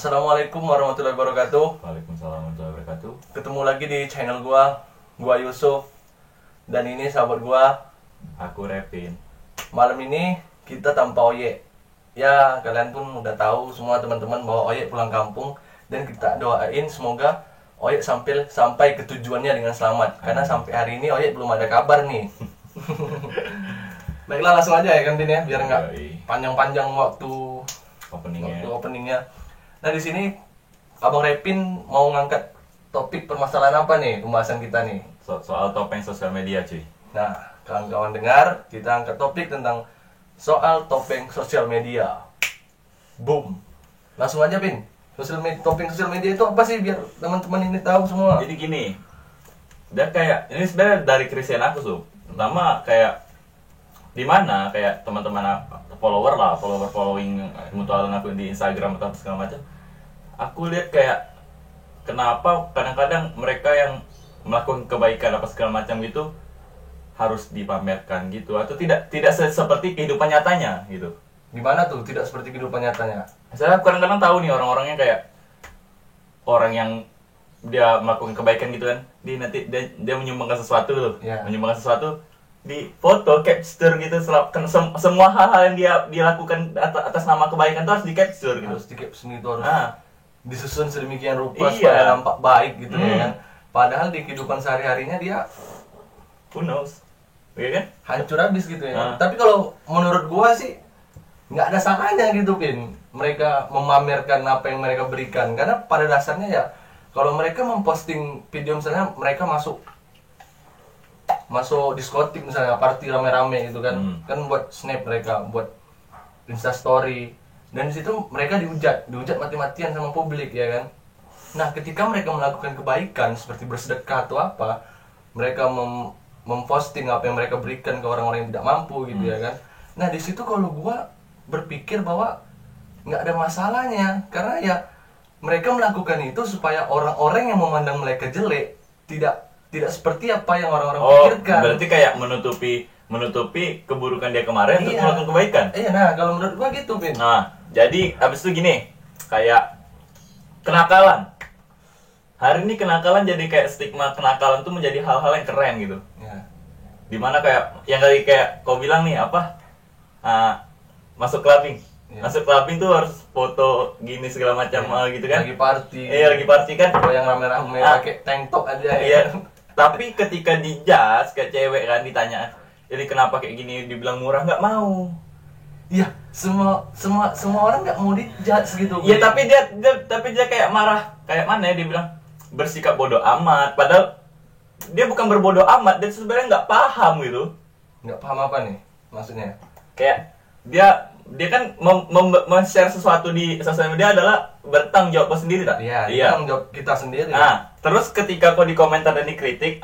Assalamualaikum warahmatullahi wabarakatuh. Waalaikumsalam warahmatullahi wabarakatuh. Ketemu lagi di channel gua Yusuf. Dan ini sahabat gua. Aku Repin. Malam ini kita tanpa Oye. Ya, kalian pun udah tahu semua teman-teman bahwa Oye pulang kampung. Dan kita doain semoga Oye sampai ke tujuannya dengan selamat. Karena sampai hari ini Oye belum ada kabar nih. Baiklah, langsung aja ya kan Tin ya, biar nggak panjang-panjang waktu openingnya. Nah, di sini Abang Repin mau ngangkat topik permasalahan apa nih pembahasan kita nih? Soal topeng sosial media, cuy. Nah, kawan-kawan dengar, kita angkat topik tentang soal topeng sosial media. Boom. Langsung aja, Pin. Topeng sosial media itu apa sih biar teman-teman ini tahu semua? Jadi gini, dia kayak ini sebenarnya dari Christian aku tuh. Pertama kayak di mana kayak teman-teman following mutualan aku di Instagram atau segala macam. Aku lihat kayak kenapa kadang-kadang mereka yang melakukan kebaikan apa segala macam gitu harus dipamerkan gitu atau tidak seperti kehidupan nyatanya gitu. Gimana tuh tidak seperti kehidupan nyatanya? Saya kadang-kadang tahu nih orang-orangnya kayak orang yang dia melakukan kebaikan gitu kan, dia menyumbangkan sesuatu tuh, menyumbangkan sesuatu di foto capture gitu, semua hal-hal yang dia lakukan atas nama kebaikan itu harus di capture gitu. Harus di capture itu harus disusun sedemikian rupa Iya. supaya nampak baik gitu ya kan. Padahal di kehidupan sehari-harinya dia Who knows, iya kan? hancur habis gitu ya. Tapi kalau menurut gua sih nggak ada salahnya gitu, Pin, mereka memamerkan apa yang mereka berikan, karena pada dasarnya ya kalau mereka memposting video misalnya mereka masuk diskotik misalnya, party rame-rame gitu kan, kan buat snap mereka, buat instastory, dan di situ mereka dihujat mati-matian sama publik ya kan. Nah, ketika mereka melakukan kebaikan seperti bersedekah atau apa, mereka memposting apa yang mereka berikan ke orang-orang yang tidak mampu gitu ya kan. Nah, di situ kalau gua berpikir bahwa nggak ada masalahnya, karena ya mereka melakukan itu supaya orang-orang yang memandang mereka jelek tidak seperti apa yang orang-orang pikirkan. Berarti kayak menutupi keburukan dia kemarin untuk melakukan kebaikan. Iya, nah kalau menurut gua gitu, Pin. Nah, jadi abis itu gini, kayak kenakalan. Hari ini kenakalan jadi kayak stigma kenakalan tuh menjadi hal-hal yang keren gitu. Ya. Dimana kayak yang tadi kayak kau bilang nih apa? Masuk clubbing. Ya. Masuk clubbing tuh harus foto gini segala macam gitu kan. Lagi party. Iya, lagi party kan. Kalau yang rame-rame pakai tank top aja Iya. ya. Tapi ketika dijudge ke cewek kan ditanya, jadi kenapa kayak gini, dibilang murah, nggak mau. Iya, semua orang nggak mau dijudge gitu. Iya, tapi dia kayak marah, kayak mana ya, dia bilang bersikap bodoh amat, padahal dia bukan berbodoh amat, dia sebenarnya nggak paham gitu. Nggak paham apa nih maksudnya? Kayak dia kan share sesuatu di sosial media adalah bertanggung jawab sendiri tak? Iya. Tanggung jawab kita sendiri. Nah, terus ketika kau dikomentar dan dikritik,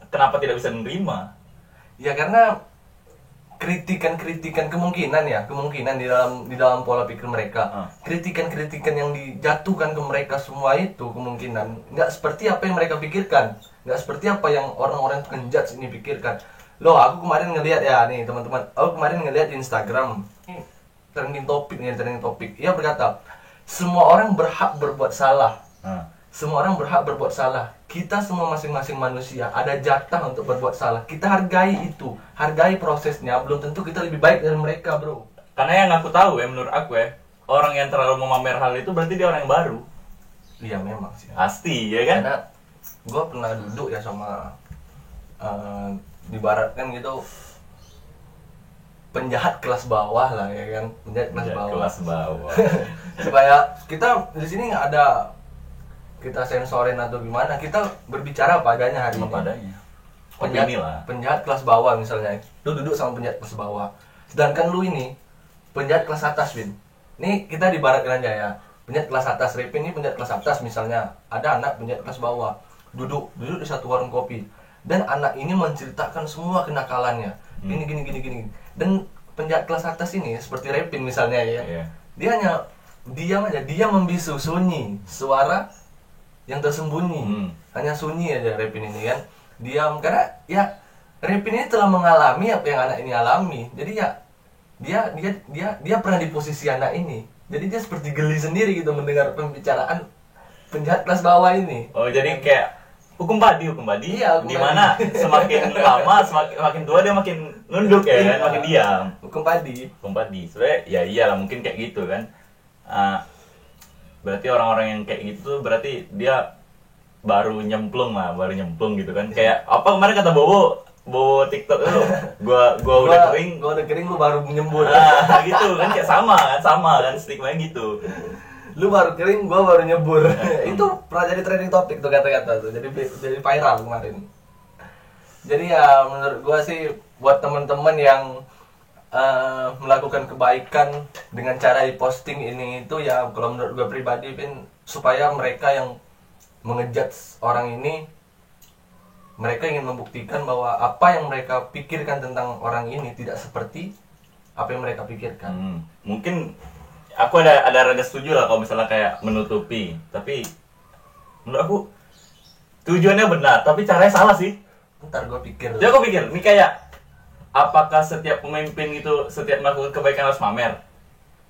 kenapa tidak bisa menerima? Ya karena kritikan kemungkinan di dalam pola pikir mereka, kritikan yang dijatuhkan ke mereka semua itu kemungkinan nggak seperti apa yang mereka pikirkan, nggak seperti apa yang orang-orang penjudge ini pikirkan. Loh, aku kemarin ngelihat ya nih teman-teman, aku kemarin ngelihat di Instagram trending topik, ia berkata semua orang berhak berbuat salah. Semua orang berhak berbuat salah. Kita semua masing-masing manusia ada jatah untuk berbuat salah. Kita hargai itu, hargai prosesnya. Belum tentu kita lebih baik dari mereka, bro. Karena yang aku tahu ya, menurut aku ya, orang yang terlalu memamer hal itu berarti dia orang yang baru. Iya memang sih. Pasti, ya kan? Karena gue pernah duduk ya sama dibaratkan gitu penjahat kelas bawah lah ya kan, penjahat kelas bawah. Supaya kita di sini nggak ada kita sensorin atau gimana, kita berbicara padanya hari ini. Penjahat kelas bawah misalnya, lu duduk sama penjahat kelas bawah, sedangkan lu ini penjahat kelas atas, Bin. Ini kita dibaratkan aja ya, penjahat kelas atas, Repin ini penjahat kelas atas misalnya, ada anak penjahat kelas bawah, duduk di satu warung kopi, dan anak ini menceritakan semua kenakalannya, gini. Dan penjahat kelas atas ini seperti Repin misalnya ya, dia hanya diam aja, dia membisu sunyi suara yang tersembunyi, hanya sunyi aja Repin ini kan, diam, karena ya Repin ini telah mengalami apa yang anak ini alami, jadi ya dia pernah di posisi anak ini, Jadi dia seperti geli sendiri gitu mendengar pembicaraan penjahat kelas bawah ini. Oh, jadi kayak hukum padi. Iya, hukum di mana semakin lama semakin tua dia makin nunduk ya kan, makin diam. Hukum padi. Sebenarnya ya iyalah mungkin kayak gitu kan. Berarti orang-orang yang kayak gitu tuh berarti dia baru nyemplung gitu kan. Kayak apa kemarin kata Bowo TikTok itu, gua udah kering lu baru nyembur. Gitu kan, kayak sama kan stigma gitu. Lu baru kering, gua baru nyebur. Itu pernah jadi trending topik tuh kata-kata tuh. Jadi viral kemarin. Jadi ya menurut gua sih buat teman-teman yang melakukan kebaikan dengan cara posting ini itu ya, kalau menurut gua pribadi Pin, supaya mereka yang mengejudge orang ini, mereka ingin membuktikan bahwa apa yang mereka pikirkan tentang orang ini tidak seperti apa yang mereka pikirkan. Mungkin aku ada rada setuju lah kalau misalnya kayak menutupi, tapi menurut aku tujuannya benar, tapi caranya salah sih. Ntar gue pikir. Jadi aku pikir, ini kayak apakah setiap pemimpin itu setiap melakukan kebaikan harus pamer?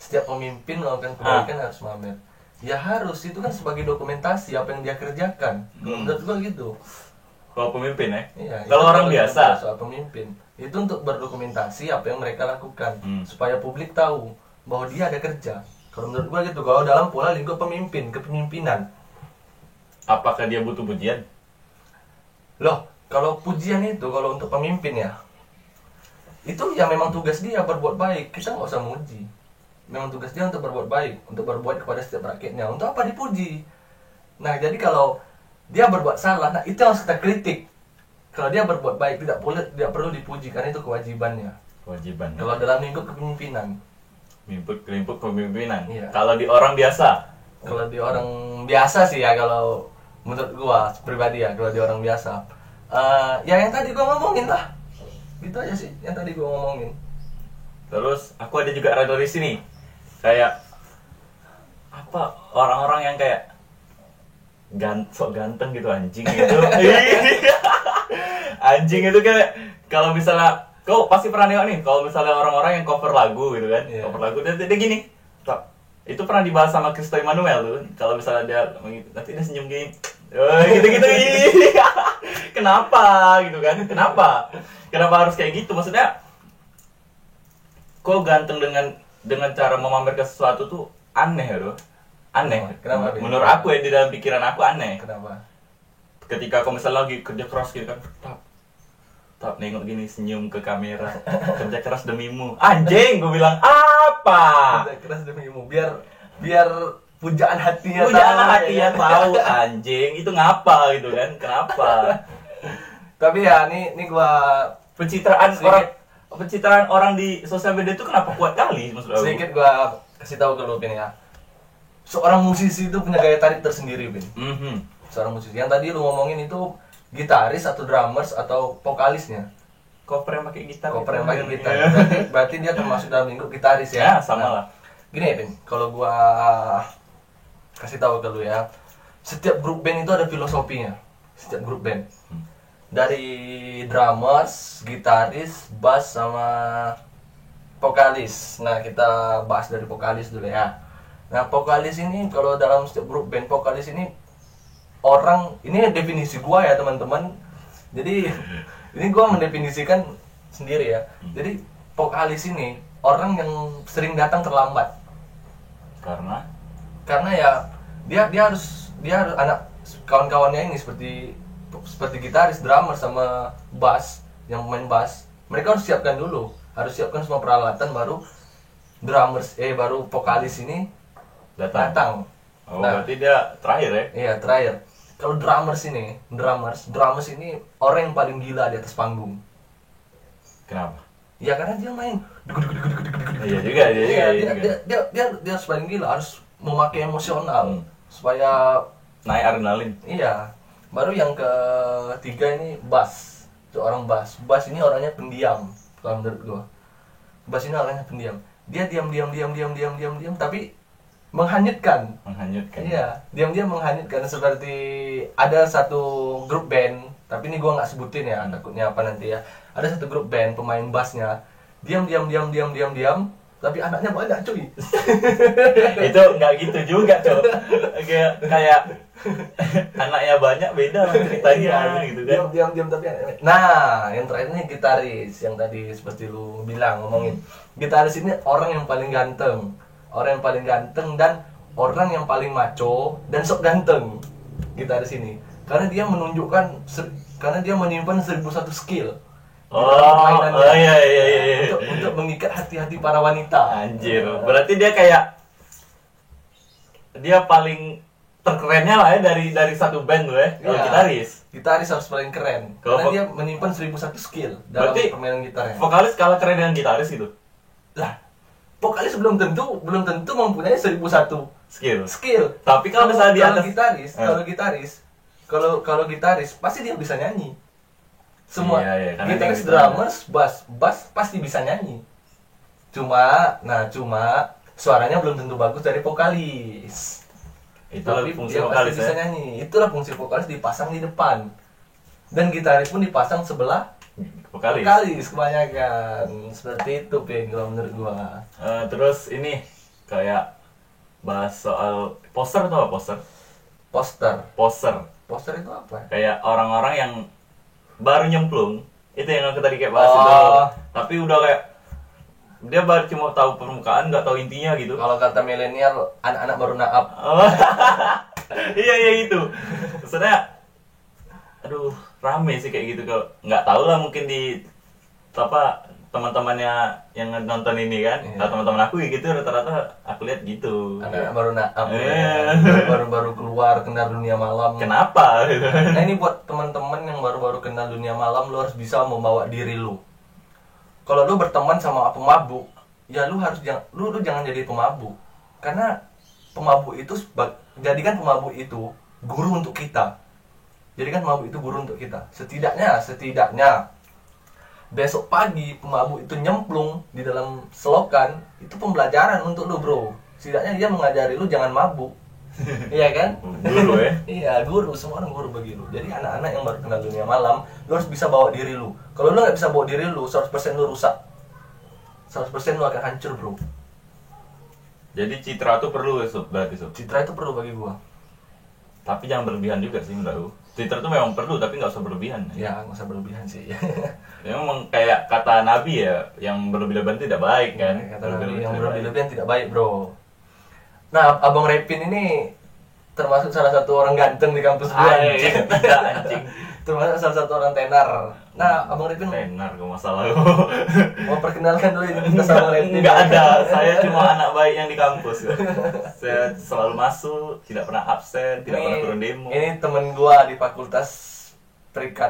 Setiap pemimpin melakukan kebaikan harus pamer. Ya harus, itu kan sebagai dokumentasi apa yang dia kerjakan. Menurut gue gitu. Kalau pemimpin ya? Iya, kalau orang biasa? Soal pemimpin. Itu untuk berdokumentasi apa yang mereka lakukan. Supaya publik tahu bahwa dia ada kerja. Kalau menurut gue gitu, kalau dalam pola lingkup kepemimpinan. Apakah dia butuh pujian? Loh, kalau pujian itu, kalau untuk pemimpin ya, itu ya memang tugas dia berbuat baik. Kita nggak usah muji. Memang tugas dia untuk berbuat baik, untuk berbuat kepada setiap rakyatnya. Untuk apa dipuji? Nah, jadi kalau dia berbuat salah, nah itu harus kita kritik. Kalau dia berbuat baik, tidak perlu dipuji karena itu kewajibannya. Kalau dalam lingkup kepemimpinan. Lingkup kepemimpinan. Iya. Kalau di orang biasa? Kalau di orang biasa sih ya, kalau menurut gua pribadi ya, kalau di orang biasa. Ya yang tadi gua ngomongin lah. Gitu aja sih yang tadi gua ngomongin. Terus aku ada juga rada di sini. Kayak apa, orang-orang yang kayak sok ganteng gitu, anjing gitu. Anjing itu kayak, kalau misalnya kau pasti pernah nengok nih, kalau misalnya orang-orang yang cover lagu gitu kan, cover lagu dia gini. Itu pernah dibahas sama Kristo Emmanuel tuh. Kalau misalnya dia nanti dia senyum gini, gitu-gitu. Kenapa gitu kan? Kenapa harus kayak gitu? Maksudnya kok ganteng dengan cara memamerkan sesuatu tuh aneh ya, aneh. Kenapa? Menurut aku ya, di dalam pikiran aku aneh. Kenapa? Ketika aku misalnya lagi kerja keras gitu kan, tap nengok gini, senyum ke kamera, kerja keras demimu, anjing, gue bilang apa? Kerja keras demimu, biar pujaan hatinya tahu, anjing, itu ngapa gitu kan? Kenapa? Tapi ya, ini gua pencitraan orang di sosial media itu kenapa kuat kali, maksud aku? Sedikit gua kasih tahu ke lu Pin ya. Seorang musisi itu punya gaya tarik tersendiri, Pin. Seorang musisi. Yang tadi lu ngomongin itu gitaris atau drummers atau vokalisnya? Cover yang pakai gitar. Berarti dia termasuk dalam lingkup gitaris ya? Ya, sama lah. Gini ya, Pin. Kalau gua kasih tahu ke lu ya. Setiap grup band itu ada filosofinya. Setiap grup band. Dari drummers, gitaris, bass sama vokalis. Nah, kita bahas dari vokalis dulu ya. Nah, vokalis ini kalau dalam setiap grup band, vokalis ini orang, ini definisi gua ya teman-teman. Jadi ini gua mendefinisikan sendiri ya. Jadi vokalis ini orang yang sering datang terlambat. Karena ya dia harus anak kawan-kawannya ini seperti gitaris, drummer sama bass, yang main bass. Mereka harus siapkan dulu, harus siapkan semua peralatan baru baru vokalis ini datang. Oh, nah, berarti dia terakhir ya? Iya, terakhir. Kalau drummers ini orang yang paling gila di atas panggung. Kenapa? Ya karena dia main. Iya juga. Dia harus paling gila, harus memakai emosional supaya naik adrenalin. Iya. Baru yang ketiga ini bass. Itu orang bass. Bass ini orangnya pendiam kalau menurut gua. Bass ini orangnya pendiam. Dia diam tapi menghanyutkan. Iya, diam-diam menghanyutkan. Seperti ada satu grup band, tapi ini gua nggak sebutin ya, takutnya apa nanti ya. Ada satu grup band, pemain bassnya diam, tapi anaknya banyak cuy. Itu nggak gitu juga Cok. Kayak anaknya banyak beda lah ceritanya gitu kan. Diam tapi anaknya. Nah, yang terakhir nih gitaris yang tadi seperti lu bilang ngomongin. Gitaris ini orang yang paling ganteng. Orang yang paling ganteng dan orang yang paling maco dan sok ganteng. Gitaris ini. Karena dia menunjukkan karena dia menyimpan 1001 skill. Iya. Untuk mengikat hati-hati para wanita. Anjir, berarti dia kayak dia paling terkerennya lah ya dari satu band loh ya. Kalau gitaris harus paling keren. Karena dia menyimpan 1001 skill dalam permainan gitarnya. Vokalis kalah keren dengan gitaris gitu. Lah, vokalis belum tentu mempunyai 1001 skill. Tapi kalau misalnya di atas kalau gitaris pasti dia bisa nyanyi. Semua gitaris, drummers, bass pasti bisa nyanyi. Cuma suaranya belum tentu bagus dari vokalis. Itulah fungsi dia vokalis pasti bisa nyanyi. Itulah fungsi vokalis dipasang di depan. Dan gitaris pun dipasang sebelah vokalis kebanyakan. Seperti itu Pin kalau menurut gua. Terus ini kayak bahas soal poster atau apa poster itu apa? Kayak orang-orang yang baru nyemplung, itu yang aku tadi kayak bahas itu. Tapi udah kayak dia baru cuma tahu permukaan, nggak tahu intinya gitu. Kalau kata milenial, anak-anak baru naap. Iya itu. Maksudnya, aduh rame sih kayak gitu. Kalau nggak tahu lah mungkin di teman-temannya yang nonton ini kan, atau teman-teman aku gitu rata-rata aku lihat gitu. Anak baru naap, baru keluar kenal dunia malam. Kenapa? Nah ini buat teman-teman yang baru kenal dunia malam, lu harus bisa membawa diri lu. Kalau lu berteman sama pemabuk, ya lu jangan jadi pemabuk. Karena pemabuk itu jadikan pemabuk itu guru untuk kita. Setidaknya besok pagi pemabuk itu nyemplung di dalam selokan, itu pembelajaran untuk lu bro. Setidaknya dia mengajari lu jangan mabuk. Iya kan? Guru ya? Iya guru, semua orang guru bagi lu. Jadi anak-anak yang baru kenal dunia malam, lu harus bisa bawa diri lu. Kalau lu gak bisa bawa diri lu, 100% lu rusak. 100% lu akan hancur bro. Jadi citra itu perlu ya berarti Sob? Citra itu perlu bagi gua. Tapi jangan berlebihan juga sih menurut. Citra itu memang perlu tapi nggak usah berlebihan. Ya nggak usah berlebihan sih. Ya, memang kayak kata Nabi ya, yang berlebihan tidak baik kan. Kata Nabi yang berlebihan tidak baik bro. Nah Abang Repin ini termasuk salah satu orang ganteng di kampus gua. Anjing. Termasuk salah satu orang tenar. Nah Abang Repin tenar ke masalah lu. Mau perkenalkan dulu identitas Abang Repin. Nggak ada, saya cuma anak baik yang di kampus. Saya selalu masuk, tidak pernah absen, tidak pernah turun demo. Ini temen gua di Fakultas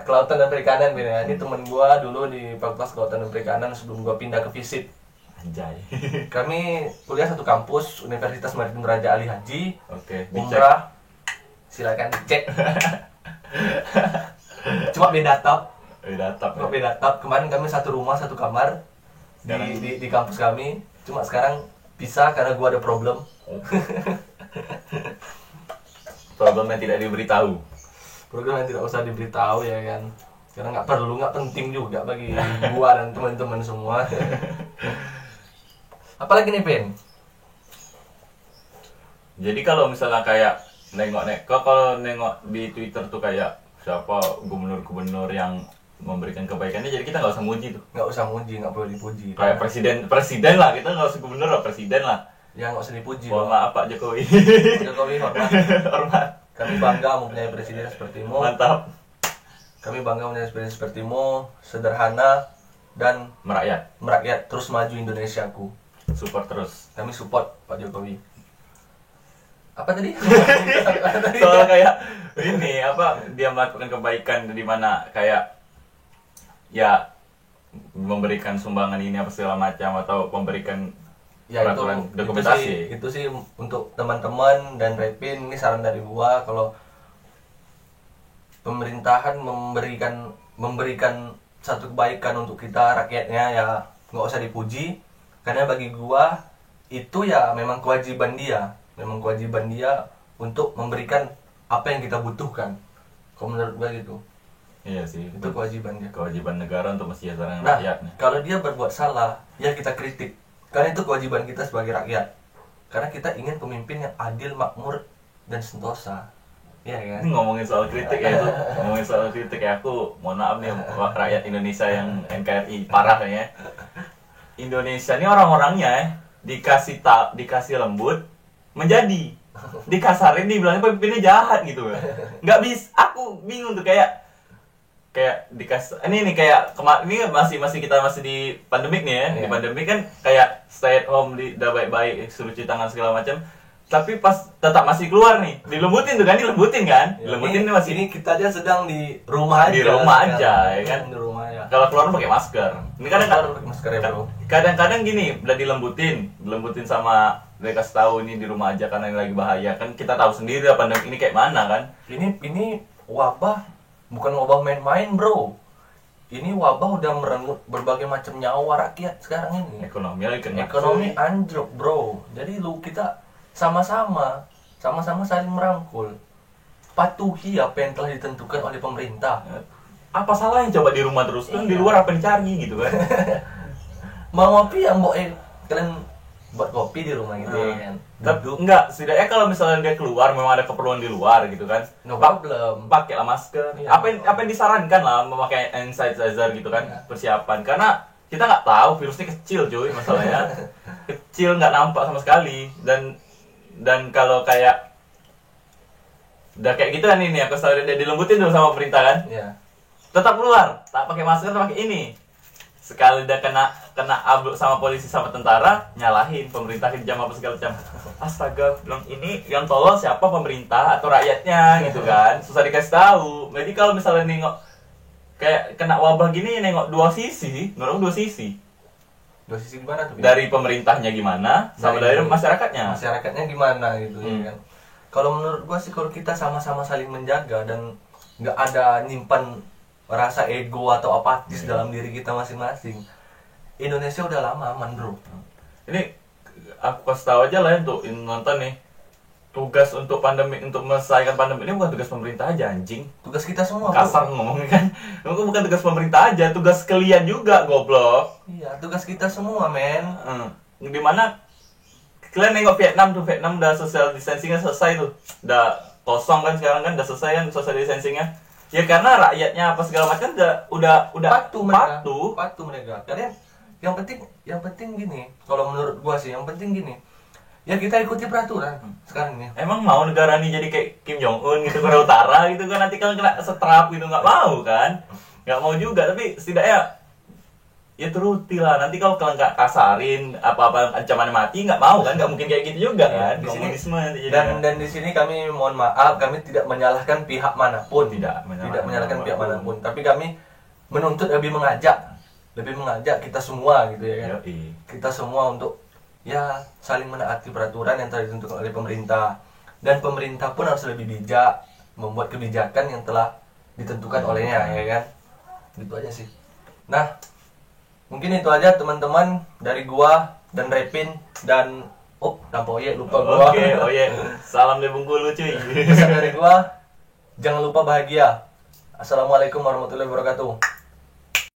Kelautan dan Perikanan ya. Ini temen gua dulu di Fakultas Kelautan dan Perikanan sebelum gua pindah ke FISIP. Anjay. Kami kuliah satu kampus, Universitas Maritim Raja Ali Haji. Oke, umrah. Silakan dicek. Cuma beda tab. Kemarin kami satu rumah, satu kamar di kampus kami. Cuma sekarang pisah karena gua ada problem. Problem yang tidak diberitahu. Problem yang tidak usah diberitahu ya kan. Karena nggak penting juga bagi gua dan teman-teman semua. Apalagi nih Pen? Jadi kalau misalnya kayak kalau nengok di Twitter tuh kayak siapa gubernur-gubernur yang memberikan kebaikannya, jadi kita nggak usah muji tuh. Nggak usah muji, nggak perlu dipuji. Kayak presiden lah, kita nggak usah gubernur lah, presiden lah. Ya nggak usah dipuji. Mohon maaf Pak Jokowi. Jokowi hormat. Kami bangga mempunyai presiden sepertimu. Mantap. Kami bangga mempunyai presiden sepertimu, sederhana dan merakyat terus maju Indonesiaku. Support terus. Kami support Pak Jokowi. Apa tadi? Soalnya kayak ini dia melakukan kebaikan di mana kayak ya memberikan sumbangan ini apa segala macam atau memberikan peraturan dokumentasi. Itu sih untuk teman-teman dan Repin, ini saran dari gua, kalau pemerintahan memberikan satu kebaikan untuk kita rakyatnya ya nggak usah dipuji, karena bagi gua itu ya memang kewajiban dia untuk memberikan apa yang kita butuhkan. Kalau menurut gua gitu. Iya sih. Itu kewajiban dia. Kewajiban negara untuk mensejahterakan Nah, rakyatnya. kalau dia berbuat salah, ya kita kritik. Karena itu kewajiban kita sebagai rakyat. Karena kita ingin pemimpin yang adil, makmur, dan sentosa. Iya kan? Ini ngomongin soal kritik ya itu. Ngomongin soal kritik ya, aku mohon maaf nih rakyat Indonesia yang NKRI parah ya. Indonesia ini orang-orangnya dikasih lembut menjadi dikasarin, dibilangnya pemimpinnya jahat gitu ya. Nggak bisa, aku bingung tuh kayak dikasih ini kayak ini masih kita masih di pandemik nih ya. Di pandemik kan kayak stay at home, udah baik-baik, suruh cuci tangan segala macam, tapi pas tetap masih keluar nih dilembutin kan dilembutin ini masih ini kita aja sedang di rumah aja ya kan. Di rumah ya. Kalau keluar pakai masker. Ini kadang pakai masker ya, bro. Kadang-kadang gini, udah dilembutin sama mereka, kasih tahu ini di rumah aja karena ini lagi bahaya. Kan kita tahu sendiri lah pandemi ini kayak mana kan. Ini wabah, bukan wabah main-main, bro. Ini wabah udah merenggut berbagai macam nyawa rakyat sekarang ini. Ekonomi anjlok, bro. Jadi kita sama-sama saling merangkul. Patuhi apa yang telah ditentukan oleh pemerintah. Apa salahnya coba di rumah terus? Kan di luar apa yang dicari gitu kan. Mau ngopi ya, kalian buat kopi di rumah gitu ya kan. Tapi enggak, setidaknya kalau misalnya dia keluar memang ada keperluan di luar gitu kan. No problem. Pakailah masker. Iya, apa yang disarankan lah, memakai hand sanitizer gitu kan, persiapan. Karena kita nggak tahu virusnya kecil cuy masalahnya. Kecil, nggak nampak sama sekali. Dan kalau kayak udah kayak gitu kan ini, aku selalu dilembutin dulu sama pemerintah kan. Iya. Tetap keluar, tak pakai masker, tak pakai ini. Sekali udah kena abluk sama polisi sama tentara, nyalahin pemerintah kejam apa segala macam. Astaga, bilang ini yang tolol siapa, pemerintah atau rakyatnya gitu kan. Susah dikasih tahu. Jadi kalau misalnya nengok kayak kena wabah gini, nengok dua sisi Dua sisi gimana tuh? Dari pemerintahnya gimana, sama dari masyarakatnya. Masyarakatnya gimana gitu ya kan. Kalau menurut gua sih, kalau kita sama-sama saling menjaga dan nggak ada nyimpan rasa ego atau apatis dalam diri kita masing-masing, Indonesia udah lama aman, bro. Ini aku kasih tahu aja lah untuk nonton nih. Tugas untuk menyelesaikan pandemi ini bukan tugas pemerintah aja, anjing. Tugas kita semua, kasar ngomongnya kan. Bukan tugas pemerintah aja, tugas kalian juga, goblok. Iya, tugas kita semua, men. Dimana kalian nengok Vietnam udah social distancingnya selesai tuh. Udah kosong kan sekarang kan, udah selesai kan social distancingnya. Ya karena rakyatnya apa segala macam udah patuh mereka. Karena yang penting gini, kalau menurut gua sih yang penting gini. Ya kita ikuti peraturan sekarang ini. Emang mau negara ini jadi kayak Kim Jong Un gitu, Korea Utara gitu kan, nanti kalau kena setrap gitu, nggak mau kan? Nggak mau juga, tapi setidaknya ya turuti lah. Nanti kalau kalian nggak kasarin apa-apa ancaman mati, nggak mau kan? Nggak mungkin kayak gitu juga kan? Di sini, dan di sini kami mohon maaf, kami tidak menyalahkan pihak manapun, tidak menyalahkan pihak manapun, tapi kami menuntut lebih mengajak kita semua gitu ya kan. Kita semua untuk ya saling menaati peraturan yang telah ditentukan oleh pemerintah, dan pemerintah pun harus lebih bijak membuat kebijakan yang telah ditentukan olehnya ya kan. Gitu aja sih. Nah, mungkin itu aja teman-teman dari gua dan Repin dan lupa gua. Oke, salam dari Bengkulu cuy. Pesan dari gua, jangan lupa bahagia. Assalamualaikum warahmatullahi wabarakatuh.